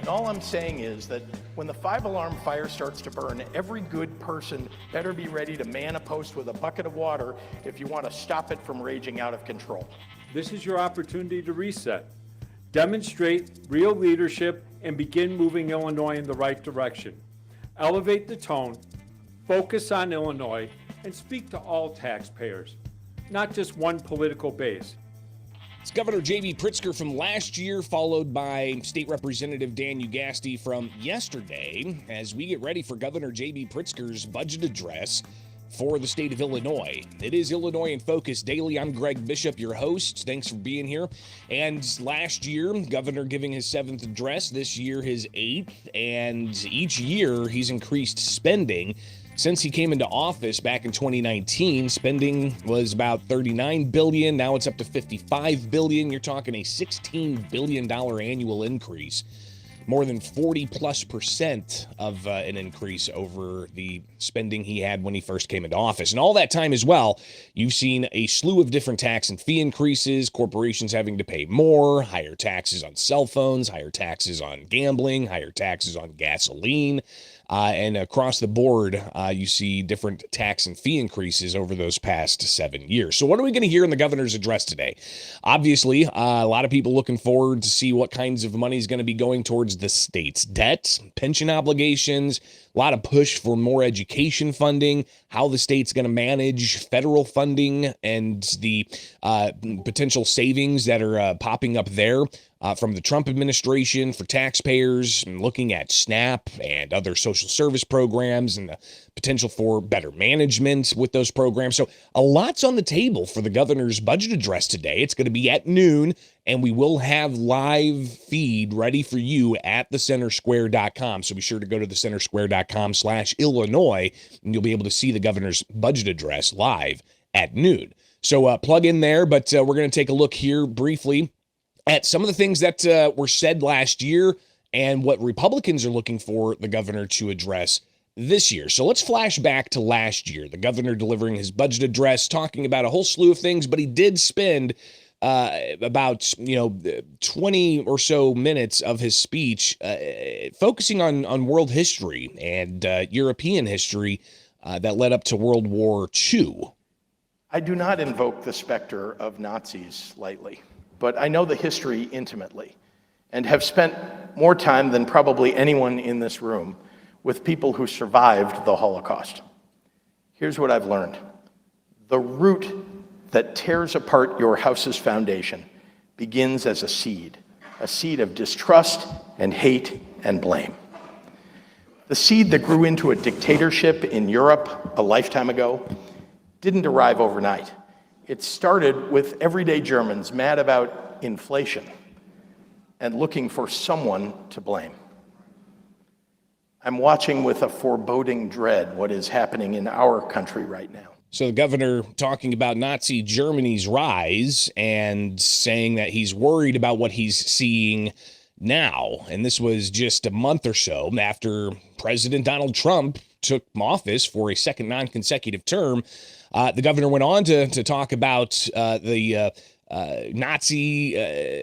And all I'm saying is that when the 5-alarm fire starts to burn, every good person better be ready to man a post with a bucket of water if you want to stop it from raging out of control. This is your opportunity to reset, demonstrate real leadership, and begin moving Illinois in the right direction. Elevate the tone, focus on Illinois, and speak to all taxpayers, not just one political base. It's Governor J.B. Pritzker from last year, followed by State Representative Dan Ugasti from yesterday, as we get ready for Governor J.B. Pritzker's budget address for the state of Illinois. It is Illinois in Focus Daily. I'm Greg Bishop, your host. Thanks for being here. And last year, Governor giving his 7th address, this year his 8th, and each year he's increased spending. Since he came into office back in 2019, spending was about $39 billion. Now it's up to $55 billion. You're talking a $16 billion annual increase. More than 40+% of an increase over the spending he had when he first came into office. And all that time as well, you've seen a slew of different tax and fee increases, corporations having to pay more, higher taxes on cell phones, higher taxes on gambling, higher taxes on gasoline. And across the board, you see different tax and fee increases over those past 7 years. So what are we going to hear in the governor's address today? Obviously, a lot of people looking forward to see what kinds of money is going to be going towards the state's debt, pension obligations, a lot of push for more education funding, how the state's going to manage federal funding and the potential savings that are popping up there. From the Trump administration for taxpayers, and looking at SNAP and other social service programs and the potential for better management with those programs. So a lot's on the table for the governor's budget address today. It's going to be at noon, and we will have live feed ready for you at thecentersquare.com. So be sure to go to thecentersquare.com/Illinois, and you'll be able to see the governor's budget address live at noon. So plug in there, but we're going to take a look here briefly at some of the things that were said last year and what Republicans are looking for the governor to address this year. So let's flash back to last year. The governor delivering his budget address, talking about a whole slew of things, but he did spend about 20 or so minutes of his speech focusing on world history and European history that led up to World War II. I do not invoke the specter of Nazis lightly, but I know the history intimately and have spent more time than probably anyone in this room with people who survived the Holocaust. Here's what I've learned. The root that tears apart your house's foundation begins as a seed of distrust and hate and blame. The seed that grew into a dictatorship in Europe a lifetime ago didn't arrive overnight. It started with everyday Germans mad about inflation and looking for someone to blame. I'm watching with a foreboding dread what is happening in our country right now. So the governor talking about Nazi Germany's rise and saying that he's worried about what he's seeing now. And this was just a month or so after President Donald Trump took office for a second non-consecutive term. The governor went on to talk about the Nazi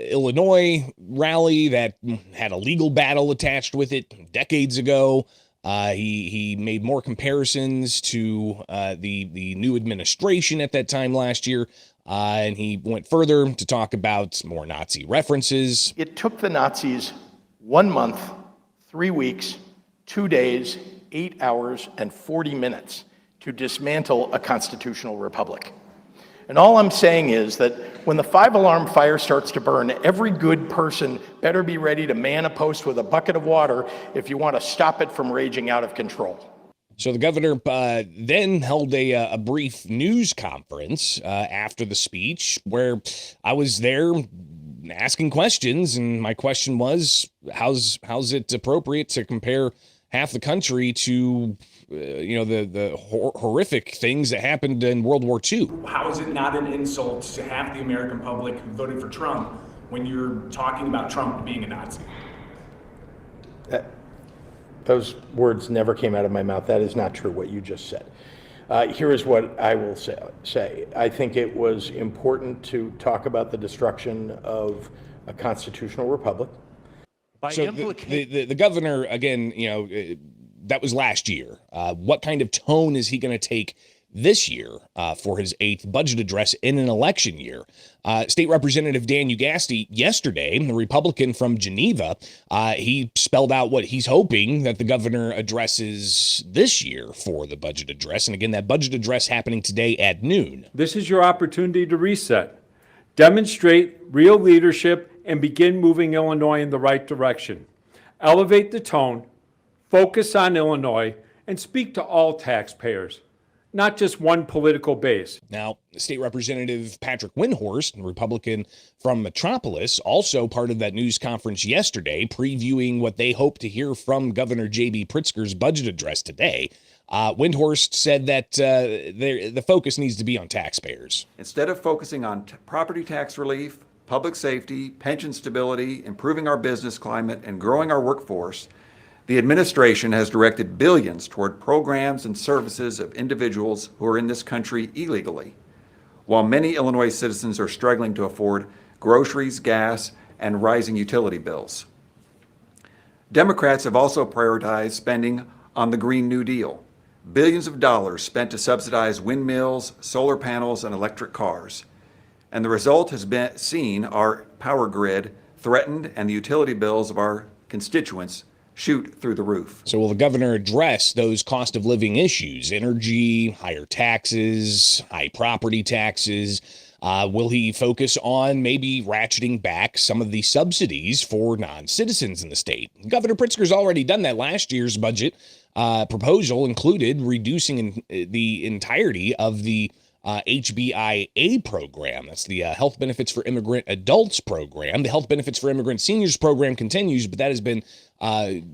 Illinois rally that had a legal battle attached with it decades ago. He made more comparisons to the new administration at that time last year, and he went further to talk about more Nazi references. It took the Nazis 1 month, 3 weeks, 2 days, 8 hours, and 40 minutes to dismantle a constitutional republic. And all I'm saying is that when the 5-alarm fire starts to burn, every good person better be ready to man a post with a bucket of water if you want to stop it from raging out of control. So the governor then held a brief news conference after the speech where I was there asking questions, and my question was, how's it appropriate to compare half the country to the horrific things that happened in World War II? How is it not an insult to half the American public who voted for Trump when you're talking about Trump being a Nazi? Those words never came out of my mouth. That is not true, what you just said. Here is what I will say. I think it was important to talk about the destruction of a constitutional republic. So the governor, again, that was last year. What kind of tone is he going to take this year for his 8th budget address in an election year? State Representative Dan Ugasti yesterday, the Republican from Geneva, he spelled out what he's hoping that the governor addresses this year for the budget address. And again, that budget address happening today at noon. This is your opportunity to reset, demonstrate real leadership, and begin moving Illinois in the right direction. Elevate the tone, focus on Illinois, and speak to all taxpayers, not just one political base. Now, State Representative Patrick Windhorst, a Republican from Metropolis, also part of that news conference yesterday, previewing what they hope to hear from Governor J.B. Pritzker's budget address today. Windhorst said that the focus needs to be on taxpayers. Instead of focusing on property tax relief, public safety, pension stability, improving our business climate, and growing our workforce, the administration has directed billions toward programs and services of individuals who are in this country illegally, while many Illinois citizens are struggling to afford groceries, gas, and rising utility bills. Democrats have also prioritized spending on the Green New Deal, billions of dollars spent to subsidize windmills, solar panels, and electric cars. And the result has been seen our power grid threatened and the utility bills of our constituents shoot through the roof. So will the governor address those cost of living issues, energy, higher taxes, high property taxes? Will he focus on maybe ratcheting back some of the subsidies for non-citizens in the state? Governor Pritzker's already done that. Last year's budget proposal included reducing the entirety of the HBIA program. That's the Health Benefits for Immigrant Adults program. The Health Benefits for Immigrant Seniors program continues, but that has been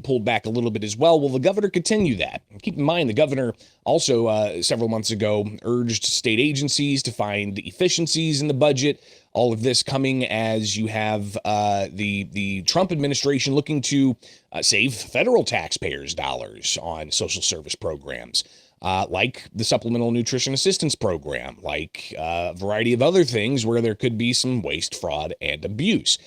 pulled back a little bit as well. Will the governor continue that? Keep in mind, the governor also several months ago urged state agencies to find efficiencies in the budget. All of this coming as you have the Trump administration looking to save federal taxpayers' dollars on social service programs. Like the Supplemental Nutrition Assistance Program, like a variety of other things where there could be some waste, fraud, and abuse.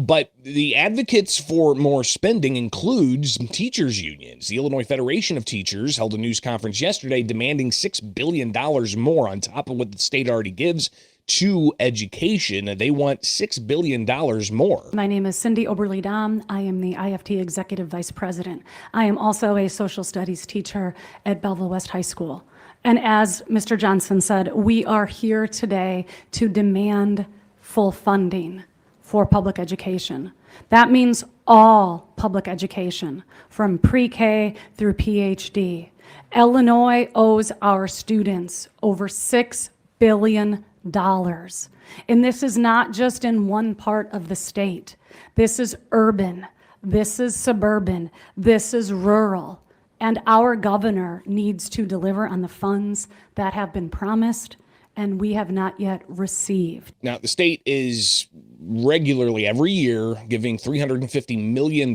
But the advocates for more spending includes teachers' unions. The Illinois Federation of Teachers held a news conference yesterday demanding $6 billion more on top of what the state already gives to education. They want $6 billion more. My name is Cindy Oberly-Dom. I am the IFT Executive Vice President. I am also a social studies teacher at Belleville West High School. And as Mr. Johnson said, we are here today to demand full funding for public education. That means all public education, from pre-K through PhD. Illinois owes our students over $6 billion. And this is not just in one part of the state. This is urban, this is suburban, this is rural. And our governor needs to deliver on the funds that have been promised and we have not yet received. Now, the state is regularly every year giving $350 million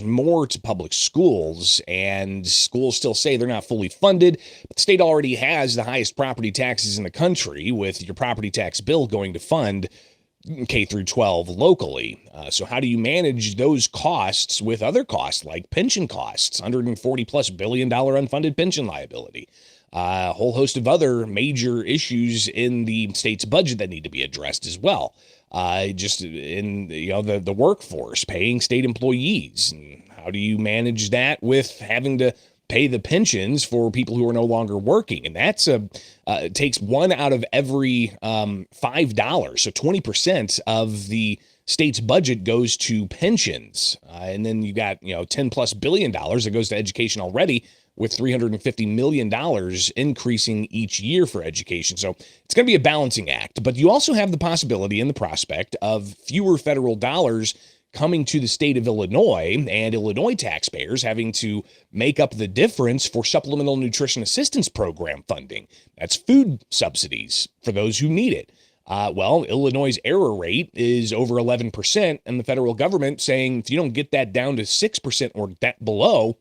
more to public schools, and schools still say they're not fully funded. But the state already has the highest property taxes in the country, with your property tax bill going to fund K through 12 locally. So how do you manage those costs with other costs like pension costs, $140+ billion unfunded pension liability? A whole host of other major issues in the state's budget that need to be addressed as well. Just in the workforce, paying state employees, and how do you manage that with having to pay the pensions for people who are no longer working? And that's it takes one out of every $5. So 20% of the state's budget goes to pensions, and then you got $10+ billion that goes to education already, with $350 million increasing each year for education. So it's going to be a balancing act. But you also have the possibility and the prospect of fewer federal dollars coming to the state of Illinois, and Illinois taxpayers having to make up the difference for Supplemental Nutrition Assistance Program funding. That's food subsidies for those who need it. Well, Illinois' error rate is over 11%, and the federal government saying if you don't get that down to 6% or that below,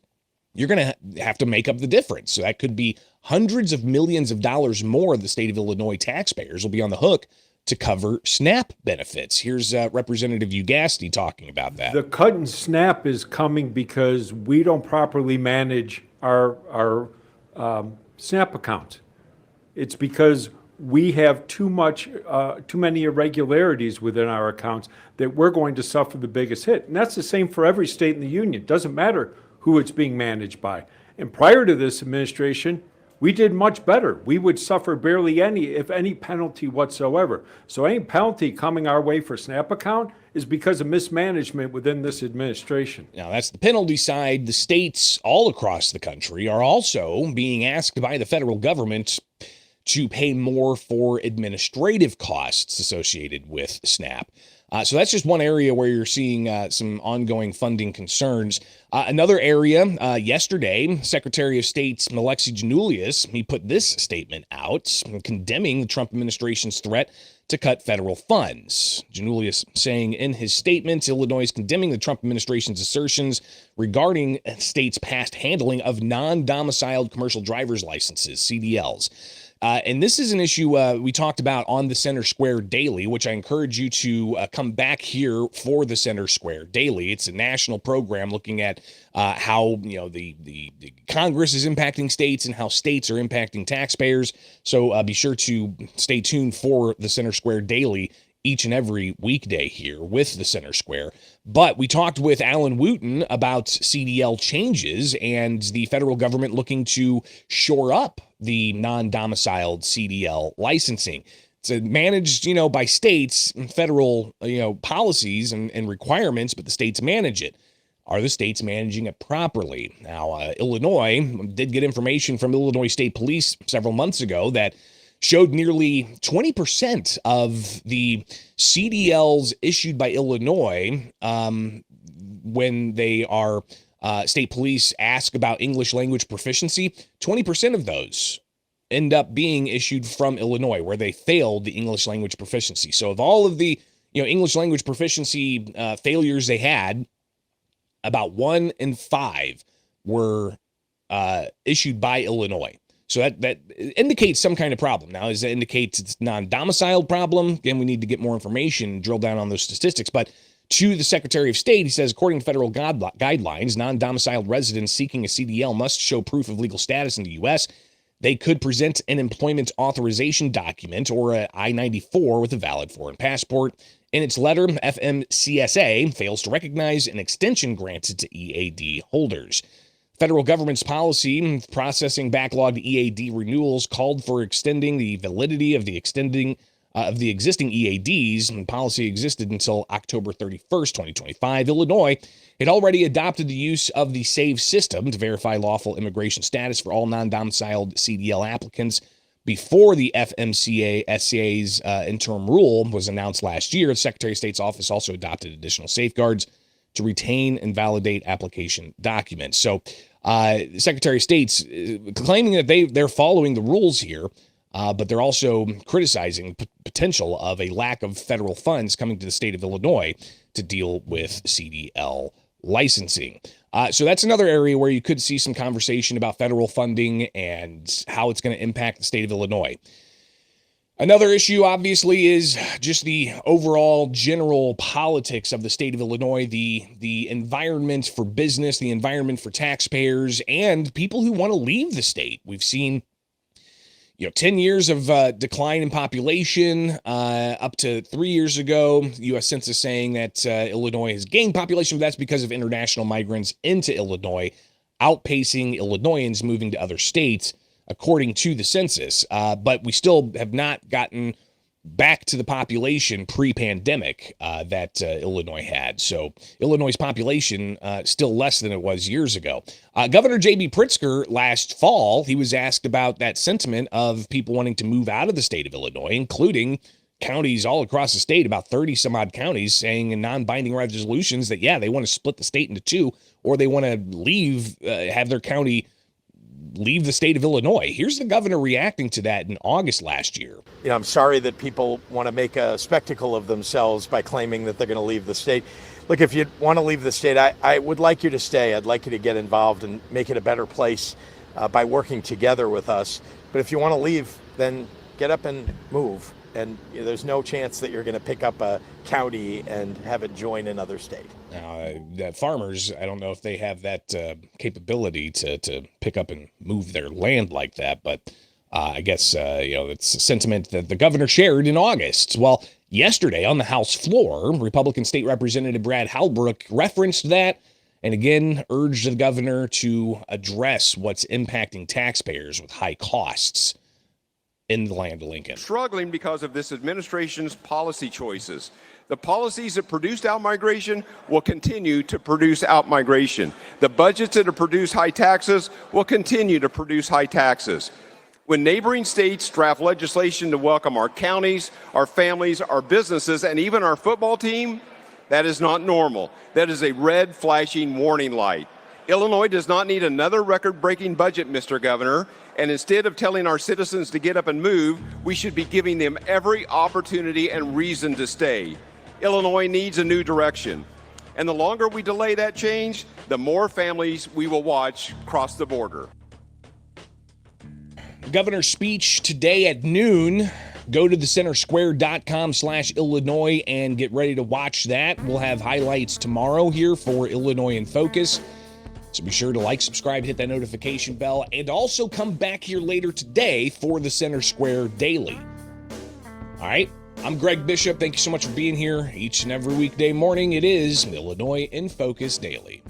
you're going to have to make up the difference. So that could be hundreds of millions of dollars more the state of Illinois taxpayers will be on the hook to cover SNAP benefits. Here's Representative Ugasti talking about that. The cut in SNAP is coming because we don't properly manage our SNAP account. It's because we have too many irregularities within our accounts that we're going to suffer the biggest hit. And that's the same for every state in the union. It doesn't matter who it's being managed by. And prior to this administration, we did much better. We would suffer barely any, if any, penalty whatsoever. So any penalty coming our way for SNAP account is because of mismanagement within this administration. Now, that's the penalty side. The states all across the country are also being asked by the federal government to pay more for administrative costs associated with SNAP. So that's just one area where you're seeing some ongoing funding concerns. Another area, yesterday, Secretary of State Alexei Janulius, he put this statement out condemning the Trump administration's threat to cut federal funds. Janulius saying in his statement, Illinois is condemning the Trump administration's assertions regarding states' past handling of non-domiciled commercial driver's licenses, CDLs. And this is an issue we talked about on the Center Square Daily, which I encourage you to come back here for the Center Square Daily. It's a national program looking at how the Congress is impacting states and how states are impacting taxpayers. So be sure to stay tuned for the Center Square Daily each and every weekday here with the Center Square. But we talked with Alan Wooten about CDL changes and the federal government looking to shore up the non-domiciled CDL licensing. It's managed, by states and federal, policies and requirements, but the states manage it. Are the states managing it properly? Now, Illinois did get information from Illinois State Police several months ago that showed nearly 20% of the CDLs issued by Illinois when they are state police ask about English language proficiency, 20% of those end up being issued from Illinois where they failed the English language proficiency. So of all of the English language proficiency failures they had, about 1 in 5 were issued by Illinois. So that indicates some kind of problem. Now, does that indicate it's non-domiciled problem? Again, we need to get more information, drill down on those statistics. But to the Secretary of State, he says, according to federal guidelines, non-domiciled residents seeking a CDL must show proof of legal status in the U.S. They could present an employment authorization document or an I-94 with a valid foreign passport. In its letter, FMCSA fails to recognize an extension granted to EAD holders. Federal government's policy processing backlogged EAD renewals called for extending the validity of the existing EADs, and policy existed until October 31st, 2025. Illinois had already adopted the use of the SAVE system to verify lawful immigration status for all non-domiciled CDL applicants. Before the FMCSA's interim rule was announced last year, the Secretary of State's office also adopted additional safeguards to retain and validate application documents. So the Secretary of State's claiming that they're following the rules here, but they're also criticizing potential of a lack of federal funds coming to the state of Illinois to deal with CDL licensing. So that's another area where you could see some conversation about federal funding and how it's going to impact the state of Illinois. Another issue, obviously, is just the overall general politics of the state of Illinois, the environment for business, the environment for taxpayers, and people who want to leave the state. We've seen 10 years of decline in population, up to 3 years ago, U.S. Census saying that Illinois has gained population, but that's because of international migrants into Illinois, outpacing Illinoisans moving to other states, according to the census. But we still have not gotten back to the population pre-pandemic that Illinois had. So Illinois' population still less than it was years ago. Governor J.B. Pritzker last fall, he was asked about that sentiment of people wanting to move out of the state of Illinois, including counties all across the state, about 30 some odd counties, saying in non-binding resolutions that, they want to split the state into two, or they want to leave, have their county leave the state of Illinois. Here's the governor reacting to that in August last year. I'm sorry that people want to make a spectacle of themselves by claiming that they're going to leave the state. Look, if you want to leave the state, I would like you to stay. I'd like you to get involved and make it a better place by working together with us. But if you want to leave, then get up and move. and there's no chance that you're going to pick up a county and have it join another state. Now, the farmers, I don't know if they have that capability to pick up and move their land like that, but I guess, it's a sentiment that the governor shared in August. Well, yesterday on the House floor, Republican State Representative Brad Halbrook referenced that and again urged the governor to address what's impacting taxpayers with high costs in the land of Lincoln. Struggling because of this administration's policy choices. The policies that produced outmigration will continue to produce outmigration. The budgets that have produced high taxes will continue to produce high taxes. When neighboring states draft legislation to welcome our counties, our families, our businesses, and even our football team, that is not normal. That is a red flashing warning light. Illinois does not need another record-breaking budget, Mr. Governor, and instead of telling our citizens to get up and move, we should be giving them every opportunity and reason to stay. Illinois needs a new direction. And the longer we delay that change, the more families we will watch cross the border. Governor's speech today at noon. Go to thecentersquare.com/Illinois and get ready to watch that. We'll have highlights tomorrow here for Illinois in Focus. So be sure to like, subscribe, hit that notification bell, and also come back here later today for the Center Square Daily. All right, I'm Greg Bishop. Thank you so much for being here each and every weekday morning. It is Illinois in Focus Daily.